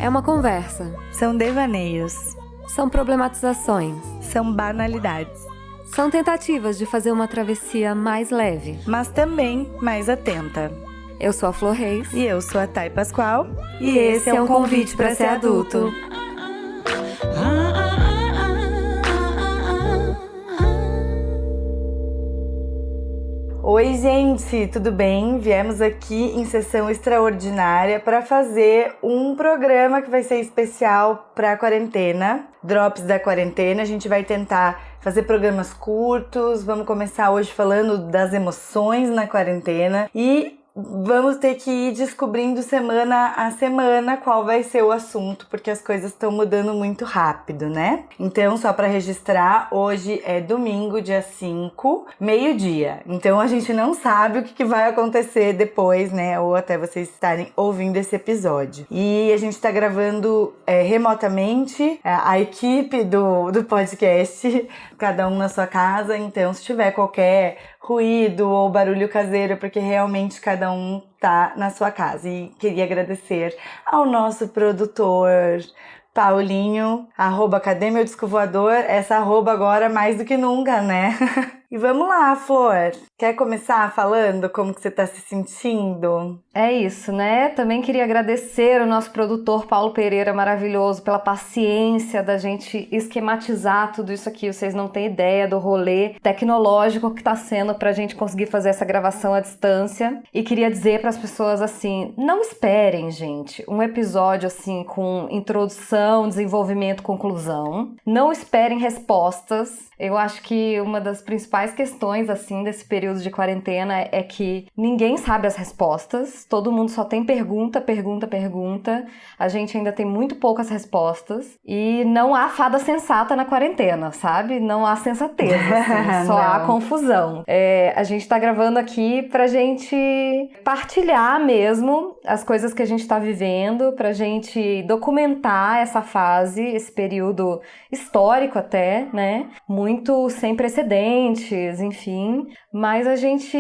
É uma conversa. São devaneios. São problematizações. São banalidades. São tentativas de fazer uma travessia mais leve. Mas também mais atenta. Eu sou a Flor Reis. E eu sou a Thay Pascoal. E esse é um convite para ser adulto. Oi, gente, tudo bem? Viemos aqui em sessão extraordinária para fazer um programa que vai ser especial para a quarentena, Drops da quarentena. A gente vai tentar fazer programas curtos, vamos começar hoje falando das emoções na quarentena e vamos ter que ir descobrindo semana a semana qual vai ser o assunto, porque as coisas estão mudando muito rápido, né? Então, só para registrar, hoje é domingo, dia 5, meio-dia. Então, a gente não sabe o que vai acontecer depois, né? Ou até vocês estarem ouvindo esse episódio. E a gente tá gravando remotamente, a equipe do podcast, cada um na sua casa. Então, se tiver qualquer ruído ou barulho caseiro, porque realmente cada um tá na sua casa. E queria agradecer ao nosso produtor Paulinho, @Cadê Meu Disco Voador? Essa agora mais do que nunca, né? E vamos lá, Flor. Quer começar falando como que você tá se sentindo? É isso, né? Também queria agradecer ao nosso produtor Paulo Pereira, maravilhoso, pela paciência da gente esquematizar tudo isso aqui. Vocês não têm ideia do rolê tecnológico que tá sendo pra gente conseguir fazer essa gravação à distância. E queria dizer pras pessoas assim, não esperem, gente, um episódio assim com introdução, desenvolvimento, conclusão. Não esperem respostas. Eu acho que uma das principais questões, assim, desse período de quarentena é que ninguém sabe as respostas, todo mundo só tem pergunta, a gente ainda tem muito poucas respostas e não há fada sensata na quarentena, sabe? Não há sensatez, assim, só há confusão. A gente tá gravando aqui pra gente partilhar mesmo as coisas que a gente tá vivendo, pra gente documentar essa fase, esse período histórico até, né? Muito sem precedentes, enfim, mas a gente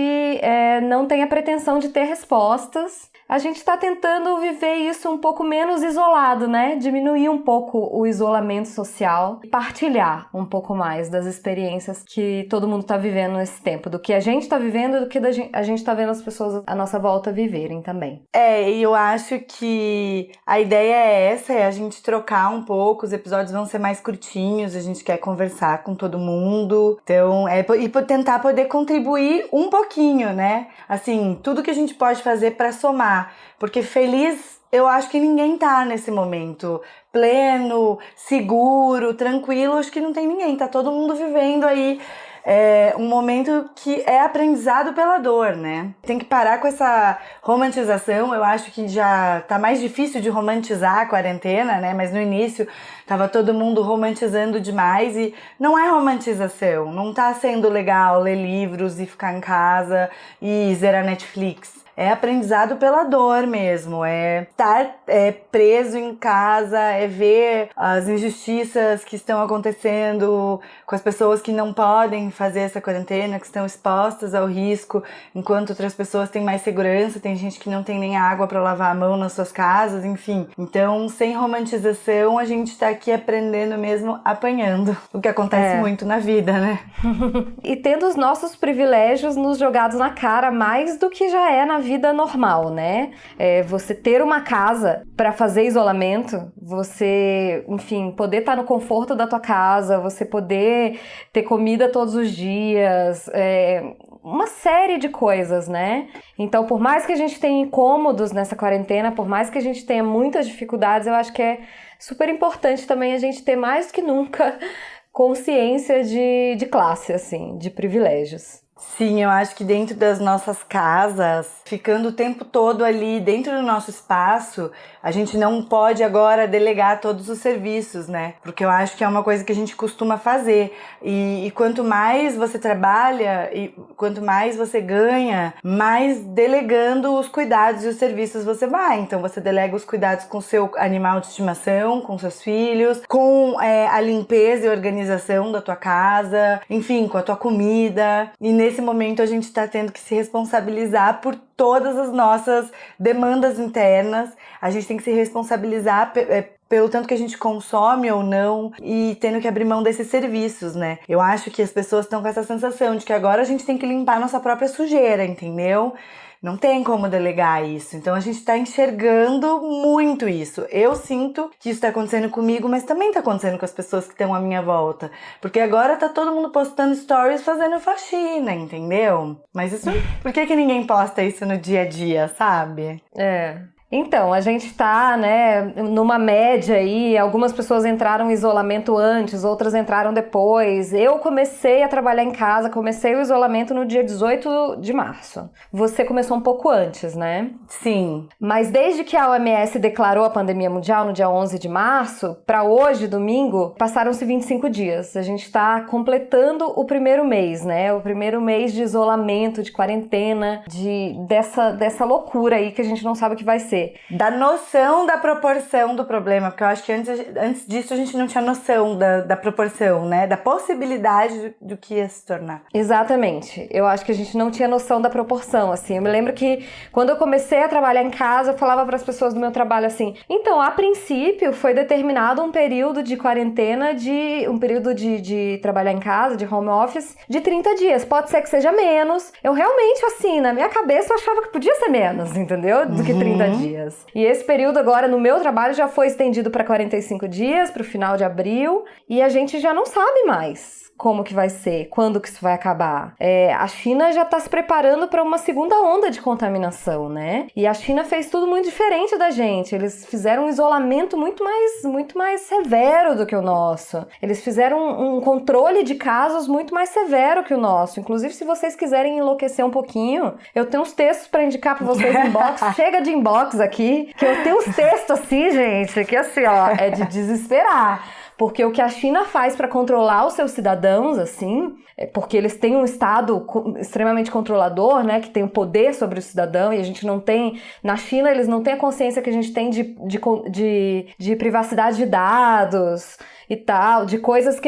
não tem a pretensão de ter respostas. A gente está tentando viver isso um pouco menos isolado, né? Diminuir um pouco o isolamento social e partilhar um pouco mais das experiências que todo mundo está vivendo nesse tempo, do que a gente está vivendo e do que a gente está vendo as pessoas à nossa volta viverem também. E eu acho que a ideia é essa, é a gente trocar um pouco, os episódios vão ser mais curtinhos, a gente quer conversar com todo mundo, então, e tentar poder contribuir um pouquinho, né? Assim, tudo que a gente pode fazer para somar, porque feliz eu acho que ninguém tá nesse momento pleno, seguro, tranquilo, acho que não tem ninguém, tá todo mundo vivendo aí um momento que é aprendizado pela dor, né? Tem que parar com essa romantização, eu acho que já tá mais difícil de romantizar a quarentena, né? Mas no início tava todo mundo romantizando demais e não é romantização, não tá sendo legal ler livros e ficar em casa e zerar Netflix. É aprendizado pela dor mesmo, é estar preso em casa, é ver as injustiças que estão acontecendo com as pessoas que não podem fazer essa quarentena, que estão expostas ao risco, enquanto outras pessoas têm mais segurança, tem gente que não tem nem água para lavar a mão nas suas casas, enfim. Então, sem romantização, a gente tá aqui aprendendo mesmo apanhando, o que acontece muito na vida, né? E tendo os nossos privilégios nos jogados na cara mais do que já é na vida normal, né? Você ter uma casa para fazer isolamento, você, enfim, poder estar no conforto da tua casa, você poder ter comida todos os dias, uma série de coisas, né? Então, por mais que a gente tenha incômodos nessa quarentena, por mais que a gente tenha muitas dificuldades, eu acho que é super importante também a gente ter mais do que nunca consciência de classe, assim, de privilégios. Sim, eu acho que dentro das nossas casas, ficando o tempo todo ali dentro do nosso espaço, a gente não pode agora delegar todos os serviços, né? Porque eu acho que é uma coisa que a gente costuma fazer. E quanto mais você trabalha e quanto mais você ganha, mais delegando os cuidados e os serviços você vai. Então você delega os cuidados com o seu animal de estimação, com seus filhos, com a limpeza e organização da tua casa, enfim, com a tua comida. E nesse nesse momento a gente tá tendo que se responsabilizar por todas as nossas demandas internas. A gente tem que se responsabilizar pelo tanto que a gente consome ou não, e tendo que abrir mão desses serviços, né? Eu acho que as pessoas estão com essa sensação de que agora a gente tem que limpar nossa própria sujeira, entendeu? Não tem como delegar isso. Então a gente tá enxergando muito isso. Eu sinto que isso tá acontecendo comigo, mas também tá acontecendo com as pessoas que estão à minha volta. Porque agora tá todo mundo postando stories fazendo faxina, entendeu? Mas isso, por que ninguém posta isso no dia a dia, sabe? Então, a gente tá, né, numa média aí, algumas pessoas entraram em isolamento antes, outras entraram depois. Eu comecei a trabalhar em casa, comecei o isolamento no dia 18 de março. Você começou um pouco antes, né? Sim. Mas desde que a OMS declarou a pandemia mundial no dia 11 de março, para hoje, domingo, passaram-se 25 dias. A gente tá completando o primeiro mês, né? O primeiro mês de isolamento, de quarentena, dessa loucura aí que a gente não sabe o que vai ser. Da noção da proporção do problema, porque eu acho que antes disso a gente não tinha noção da proporção, né? Da possibilidade do que ia se tornar. Exatamente. Eu acho que a gente não tinha noção da proporção, assim. Eu me lembro que quando eu comecei a trabalhar em casa, eu falava para as pessoas do meu trabalho assim, então, a princípio, foi determinado um período de quarentena, um período de trabalhar em casa, de home office, de 30 dias. Pode ser que seja menos. Eu realmente, assim, na minha cabeça, eu achava que podia ser menos, entendeu? Do que 30 dias. E esse período agora no meu trabalho já foi estendido para 45 dias, para o final de abril, e a gente já não sabe mais como que vai ser, quando que isso vai acabar. A China já está se preparando para uma segunda onda de contaminação, né? E a China fez tudo muito diferente da gente. Eles fizeram um isolamento muito mais severo do que o nosso. Eles fizeram um controle de casos muito mais severo que o nosso. Inclusive, se vocês quiserem enlouquecer um pouquinho, eu tenho uns textos para indicar para vocês em inbox. Chega de inbox aqui, que eu tenho uns textos assim, gente, que assim, ó, é de desesperar. Porque o que a China faz para controlar os seus cidadãos, assim, porque eles têm um Estado extremamente controlador, né, que tem o poder sobre o cidadão, e a gente não tem, na China eles não têm a consciência que a gente tem de privacidade de dados e tal, de coisas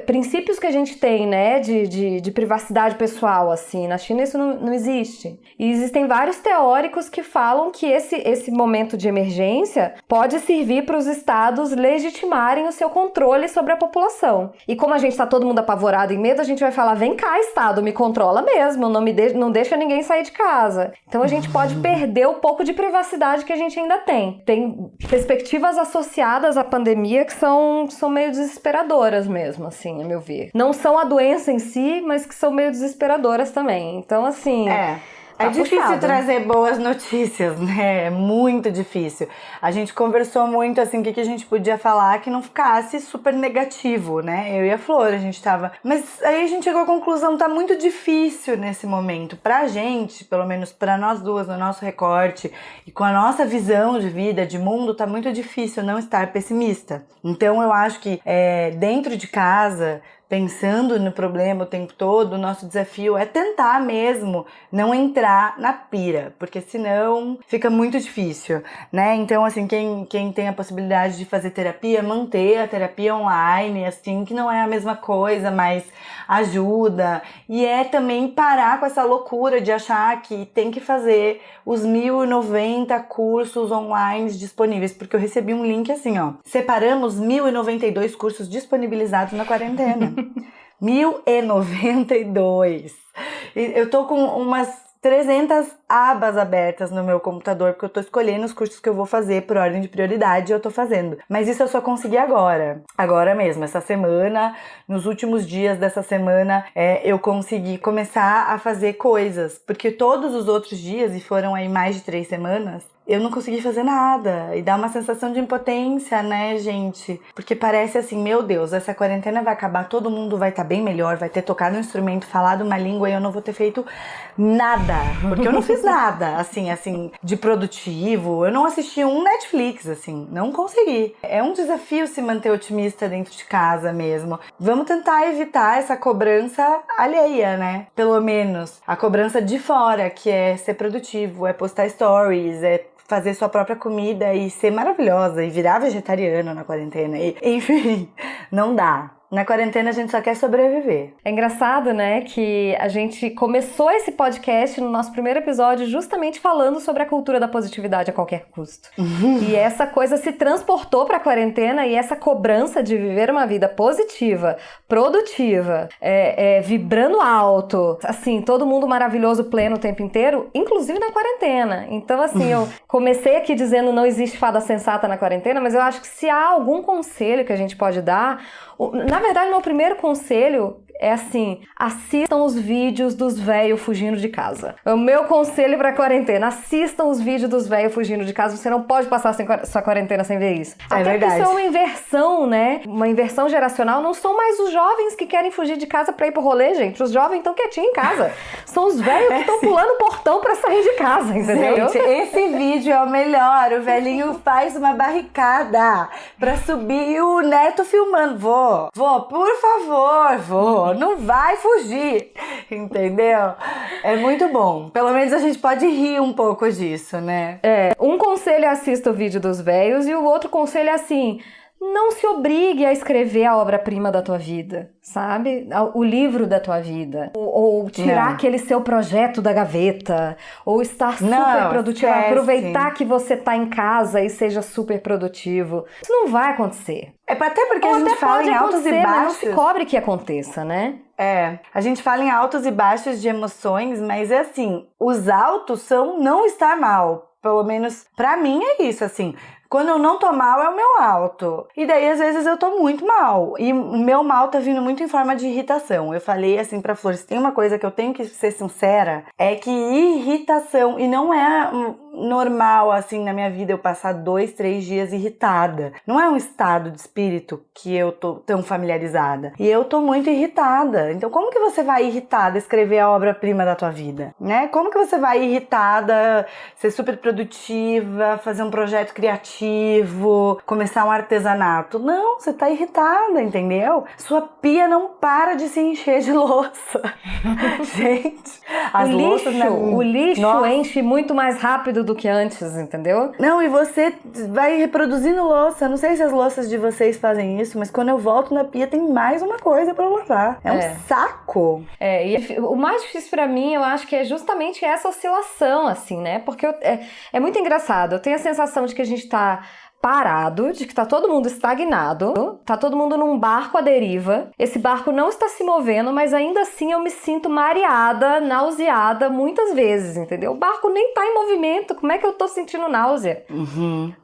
princípios que a gente tem, né, de privacidade pessoal, assim. Na China isso não existe. E existem vários teóricos que falam que esse momento de emergência pode servir para os estados legitimarem o seu controle sobre a população. E como a gente tá todo mundo apavorado em medo, a gente vai falar, vem cá, estado, me controla mesmo, não deixa ninguém sair de casa. Então a gente pode perder o pouco de privacidade que a gente ainda tem. Tem perspectivas associadas à pandemia que são meio desesperadoras mesmo, assim, a meu ver. Não são a doença em si, mas que são meio desesperadoras também. Então, assim... É difícil trazer boas notícias, né? É muito difícil. A gente conversou muito, assim, o que a gente podia falar que não ficasse super negativo, né? Eu e a Flor, a gente tava... Mas aí a gente chegou à conclusão, tá muito difícil nesse momento. Pra gente, pelo menos pra nós duas, no nosso recorte, e com a nossa visão de vida, de mundo, tá muito difícil não estar pessimista. Então eu acho que dentro de casa... Pensando no problema o tempo todo, o nosso desafio é tentar mesmo não entrar na pira, porque senão fica muito difícil, né? Então, assim, quem tem a possibilidade de fazer terapia, manter a terapia online, assim, que não é a mesma coisa, mas ajuda. E é também parar com essa loucura de achar que tem que fazer os 1.090 cursos online disponíveis, porque eu recebi um link assim, ó, separamos 1.092 cursos disponibilizados na quarentena. 1.092. Eu tô com umas 300 abas abertas no meu computador, porque eu tô escolhendo os cursos que eu vou fazer por ordem de prioridade e eu tô fazendo. Mas isso eu só consegui agora mesmo, essa semana, nos últimos dias dessa semana, eu consegui começar a fazer coisas, porque todos os outros dias, e foram aí mais de 3 semanas, eu não consegui fazer nada. E dá uma sensação de impotência, né, gente? Porque parece assim, meu Deus, essa quarentena vai acabar, todo mundo vai estar bem melhor, vai ter tocado um instrumento, falado uma língua e eu não vou ter feito nada. Porque eu não fiz nada, assim, de produtivo. Eu não assisti um Netflix, assim, não consegui. É um desafio se manter otimista dentro de casa mesmo. Vamos tentar evitar essa cobrança alheia, né? Pelo menos a cobrança de fora, que é ser produtivo, é postar stories, é fazer sua própria comida e ser maravilhosa e virar vegetariano na quarentena. Enfim, não dá. Na quarentena a gente só quer sobreviver. É engraçado, né, que a gente começou esse podcast no nosso primeiro episódio justamente falando sobre a cultura da positividade a qualquer custo. E essa coisa se transportou pra quarentena e essa cobrança de viver uma vida positiva, produtiva, vibrando alto, assim, todo mundo maravilhoso, pleno o tempo inteiro, inclusive na quarentena. Então, assim, eu comecei aqui dizendo não existe fada sensata na quarentena, mas eu acho que se há algum conselho que a gente pode dar, na verdade, meu primeiro conselho é assim, assistam os vídeos dos velhos fugindo de casa. O meu conselho pra quarentena, assistam os vídeos dos velhos fugindo de casa, você não pode passar sua quarentena sem ver isso. É Até verdade. porque isso é uma inversão, né? Uma inversão geracional, não são mais os jovens que querem fugir de casa pra ir pro rolê, gente. Os jovens estão quietinhos em casa. São os velhos que estão pulando o portão pra sair de casa, entendeu? Gente, esse vídeo é o melhor. O velhinho faz uma barricada pra subir e o neto filmando. Vô, por favor, vô, não vai fugir, entendeu? É muito bom. Pelo menos a gente pode rir um pouco disso, né? Um conselho é assista o vídeo dos velhos e o outro conselho é assim, não se obrigue a escrever a obra-prima da tua vida, sabe? O livro da tua vida. Ou tirar aquele seu projeto da gaveta. Ou estar super produtivo. Esquece. Aproveitar que você tá em casa e seja super produtivo. Isso não vai acontecer. Até porque Ou a gente até fala pode em altos e acontecer, mas não baixos. se cobre que aconteça, né? A gente fala em altos e baixos de emoções, mas é assim, os altos são não estar mal. Pelo menos pra mim é isso, assim. Quando eu não tô mal, é o meu alto. E daí, às vezes, eu tô muito mal. E o meu mal tá vindo muito em forma de irritação. Eu falei assim pra Flor, se tem uma coisa que eu tenho que ser sincera, é que irritação, e não é normal, assim, na minha vida, eu passar 2, 3 dias irritada. Não é um estado de espírito que eu tô tão familiarizada. E eu tô muito irritada. Então, como que você vai irritada escrever a obra-prima da tua vida? Né? Como que você vai irritada ser super produtiva, fazer um projeto criativo, começar um artesanato? Não, você tá irritada, entendeu? Sua pia não para de se encher de louça. Gente, o lixo enche muito mais rápido do que antes, entendeu? Não, e você vai reproduzindo louça. Não sei se as louças de vocês fazem isso, mas quando eu volto na pia tem mais uma coisa pra lavar. É um saco. E o mais difícil pra mim, eu acho que é justamente essa oscilação, assim, né? Porque é muito engraçado. Eu tenho a sensação de que a gente tá parado, de que tá todo mundo estagnado, tá todo mundo num barco à deriva, esse barco não está se movendo, mas ainda assim eu me sinto mareada, nauseada muitas vezes, entendeu? O barco nem tá em movimento, como é que eu tô sentindo náusea?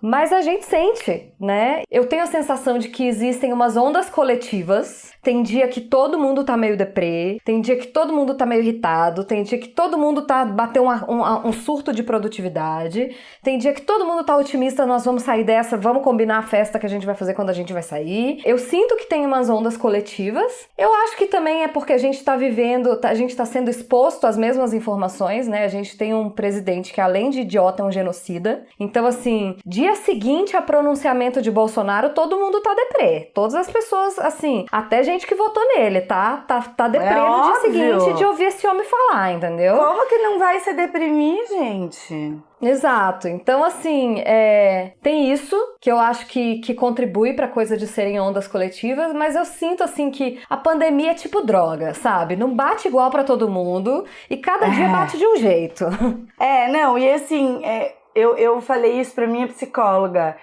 Mas a gente sente, né? Eu tenho a sensação de que existem umas ondas coletivas, tem dia que todo mundo tá meio deprê, tem dia que todo mundo tá meio irritado, tem dia que todo mundo tá batendo um surto de produtividade, tem dia que todo mundo tá otimista, nós vamos sair dessa, vamos combinar a festa que a gente vai fazer quando a gente vai sair. Eu sinto que tem umas ondas coletivas. Eu acho que também é porque a gente tá vivendo, a gente tá sendo exposto às mesmas informações, né? A gente tem um presidente que, além de idiota, é um genocida. Então, assim, dia seguinte a pronunciamento de Bolsonaro, todo mundo tá deprê. Todas as pessoas, assim, até gente que votou nele, tá deprê no dia seguinte de ouvir esse homem falar, entendeu? Como que não vai se deprimir, gente? Exato. Então, assim, tem isso que eu acho que contribui pra coisa de serem ondas coletivas, mas eu sinto, assim, que a pandemia é tipo droga, sabe? Não bate igual pra todo mundo e cada dia bate de um jeito. Não, e assim, eu falei isso pra minha psicóloga.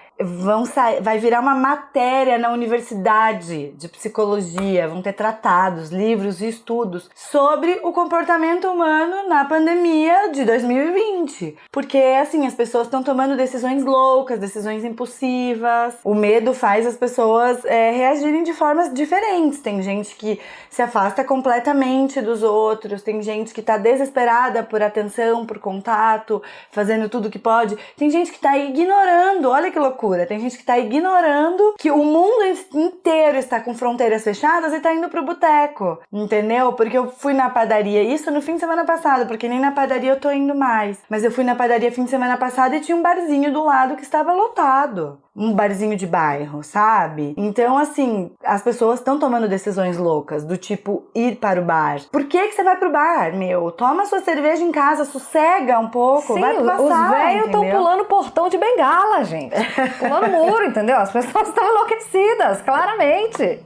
Vai virar uma matéria na universidade de psicologia, vão ter tratados, livros e estudos sobre o comportamento humano na pandemia de 2020. Porque, assim, as pessoas estão tomando decisões loucas, decisões impulsivas. O medo faz as pessoas reagirem de formas diferentes. Tem gente que se afasta completamente dos outros, tem gente que tá desesperada por atenção, por contato, fazendo tudo que pode. Tem gente que tá ignorando, olha que loucura. Tem gente que tá ignorando que o mundo inteiro está com fronteiras fechadas e tá indo pro boteco, entendeu? Porque eu fui na padaria, isso no fim de semana passado, porque nem na padaria eu tô indo mais. Mas eu fui na padaria fim de semana passado e tinha um barzinho do lado que estava lotado. um barzinho de bairro, sabe? Então, assim, as pessoas estão tomando decisões loucas, do tipo, ir para o bar. Por que você vai pro bar, meu? Toma sua cerveja em casa, sossega um pouco, sim, vai pro os velhos estão pulando portão de bengala, gente. Pulando muro, entendeu? As pessoas estão enlouquecidas, claramente.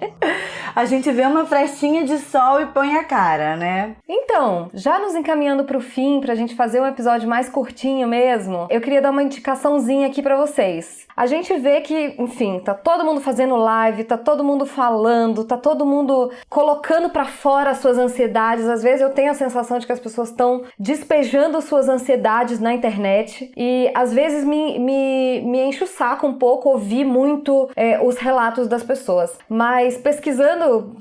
A gente vê uma frestinha de sol e põe a cara, né? Então, já nos encaminhando pro fim, pra gente fazer um episódio mais curtinho mesmo, eu queria dar uma indicaçãozinha aqui pra vocês. A gente vê que, enfim, tá todo mundo fazendo live, tá todo mundo falando, tá todo mundo colocando pra fora as suas ansiedades. Às vezes eu tenho a sensação de que as pessoas estão despejando suas ansiedades na internet e às vezes me enche o saco um pouco ouvir muito os relatos das pessoas. Mas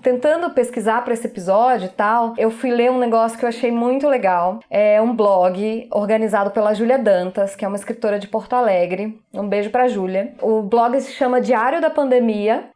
tentando pesquisar pra esse episódio e tal, eu fui ler um negócio que eu achei muito legal. É um blog organizado pela Júlia Dantas, que é uma escritora de Porto Alegre. Um beijo pra Júlia. O blog se chama Diário da Pandemia,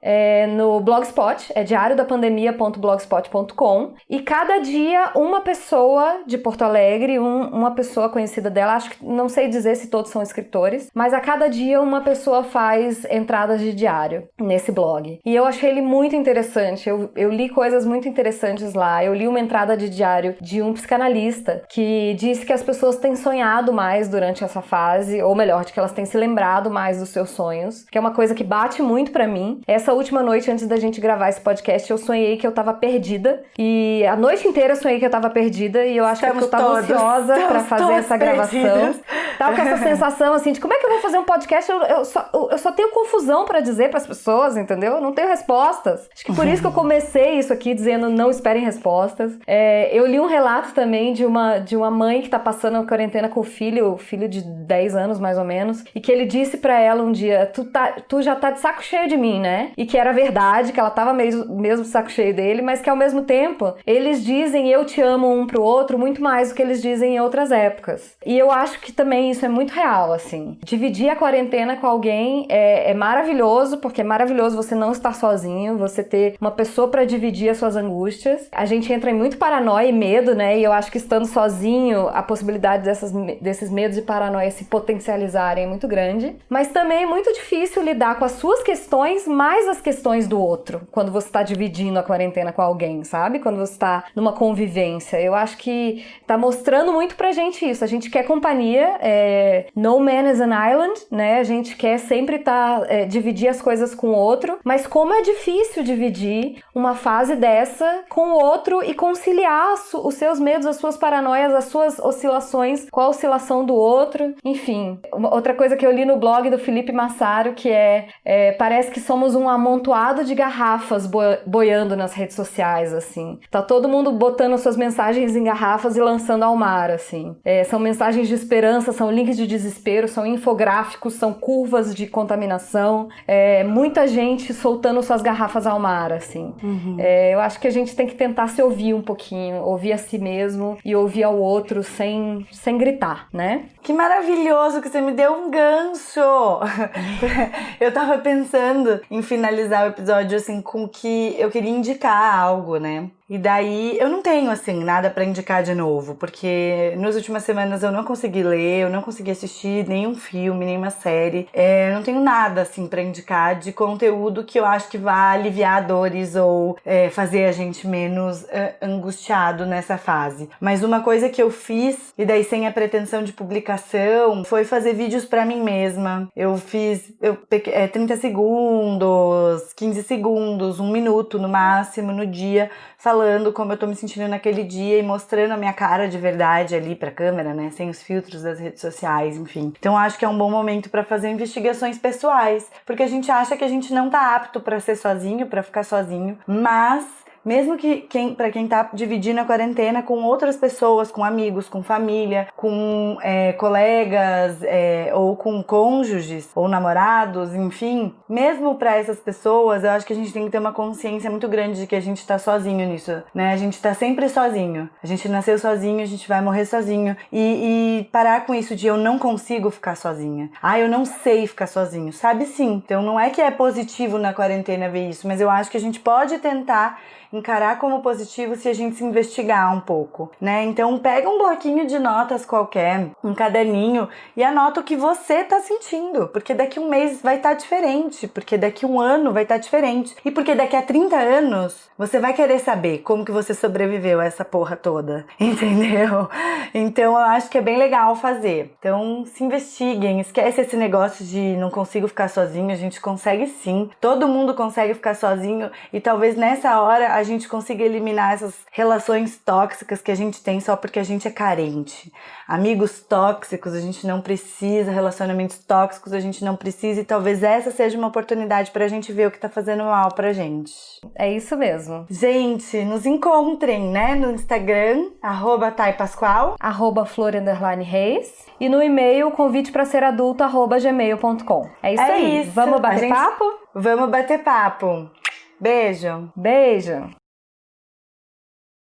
no Blogspot, é diariodapandemia.blogspot.com, e cada dia uma pessoa de Porto Alegre, uma pessoa conhecida dela, acho que não sei dizer se todos são escritores, mas a cada dia uma pessoa faz entradas de diário nesse blog. E eu achei ele muito interessante, eu li coisas muito interessantes lá. Eu li uma entrada de diário de um psicanalista que disse que as pessoas têm sonhado mais durante essa fase, ou melhor, de que elas têm se lembrado mais dos seus sonhos, que é uma coisa que bate muito pra mim. Essa última noite, antes da gente gravar esse podcast, eu sonhei que eu tava perdida, e a noite inteira eu sonhei que eu tava perdida, e eu acho que eu tava ansiosa pra fazer essa gravação. Tava com essa sensação, assim, de como é que eu vou fazer um podcast? Eu só tenho confusão pra dizer pras pessoas, entendeu? Eu não tenho respostas. Acho que por isso que eu comecei isso aqui, dizendo não esperem respostas. Eu li um relato também de uma mãe que tá passando a quarentena com o filho de 10 anos, mais ou menos, e que ele disse pra ela um dia, tu já tá de saco cheio de mim, né? E que era verdade, que ela tava mesmo de saco cheio dele, mas que ao mesmo tempo, eles dizem eu te amo um pro outro muito mais do que eles dizem em outras épocas. E eu acho que também isso é muito real, assim. Dividir a quarentena com alguém é maravilhoso, porque é maravilhoso você não estar sozinho, você ter uma pessoa pra dividir as suas angústias. A gente entra em muito paranoia e medo, né? E eu acho que estando sozinho, a possibilidade desses medos e paranoia se potencializarem é muito grande. Mas também é muito difícil lidar com as suas questões mais as questões do outro, quando você tá dividindo a quarentena com alguém, sabe? Quando você tá numa convivência. Eu acho que tá mostrando muito pra gente isso. A gente quer companhia, no man is an island, né? A gente quer sempre dividir as coisas com o outro, mas como é difícil dividir uma fase dessa com o outro e conciliar os seus medos, as suas paranoias, as suas oscilações com a oscilação do outro. Enfim, outra coisa que eu li no blog do Felipe Massaro, que parece que somos um amontoado de garrafas boiando nas redes sociais, assim. Tá todo mundo botando suas mensagens em garrafas e lançando ao mar, assim. São mensagens de esperança, são links de desespero, são infográficos, são curvas de contaminação, muita gente soltando suas garrafas ao mar, assim. Uhum. Eu acho que a gente tem que tentar se ouvir um pouquinho, ouvir a si mesmo e ouvir ao outro sem gritar, né? Que maravilhoso que você me deu um gancho! Eu tava pensando em finalizar o episódio, assim, com que eu queria indicar algo, né? E daí, eu não tenho, assim, nada pra indicar de novo, porque nas últimas semanas eu não consegui ler, eu não consegui assistir nenhum filme, nenhuma série. Eu não tenho nada, assim, pra indicar de conteúdo que eu acho que vá aliviar dores ou fazer a gente menos angustiado nessa fase. Mas uma coisa que eu fiz, e daí sem a pretensão de publicação, foi fazer vídeos pra mim mesma. Eu fiz 30 segundos, 15 segundos, 1 minuto no máximo no dia, falando como eu tô me sentindo naquele dia e mostrando a minha cara de verdade ali pra câmera, né? Sem os filtros das redes sociais, enfim. Então acho que é um bom momento pra fazer investigações pessoais, porque a gente acha que a gente não tá apto pra ser sozinho, pra ficar sozinho, mas mesmo que pra quem tá dividindo a quarentena com outras pessoas, com amigos, com família, com colegas, ou com cônjuges, ou namorados, enfim, mesmo pra essas pessoas, eu acho que a gente tem que ter uma consciência muito grande de que a gente tá sozinho nisso, né? A gente tá sempre sozinho. A gente nasceu sozinho, a gente vai morrer sozinho. E parar com isso de eu não consigo ficar sozinha. Eu não sei ficar sozinho. Sabe sim. Então não é que é positivo na quarentena ver isso, mas eu acho que a gente pode tentar encarar como positivo se a gente se investigar um pouco, né? Então pega um bloquinho de notas qualquer, um caderninho e anota o que você tá sentindo, porque daqui um mês vai estar diferente, porque daqui um ano vai estar diferente e porque daqui a 30 anos você vai querer saber como que você sobreviveu a essa porra toda, entendeu? Então eu acho que é bem legal fazer. Então se investiguem, esquece esse negócio de não consigo ficar sozinho, a gente consegue sim. Todo mundo consegue ficar sozinho e talvez nessa hora a gente consiga eliminar essas relações tóxicas que a gente tem só porque a gente é carente. Amigos tóxicos a gente não precisa, relacionamentos tóxicos a gente não precisa e talvez essa seja uma oportunidade pra gente ver o que tá fazendo mal pra gente. É isso mesmo. Gente, nos encontrem, né, no Instagram, @taipascoal, @flor_reis e no e-mail convitepraseradulto@gmail.com. É isso aí. isso. Vamos bater papo? Vamos bater papo. Beijo. Beijo.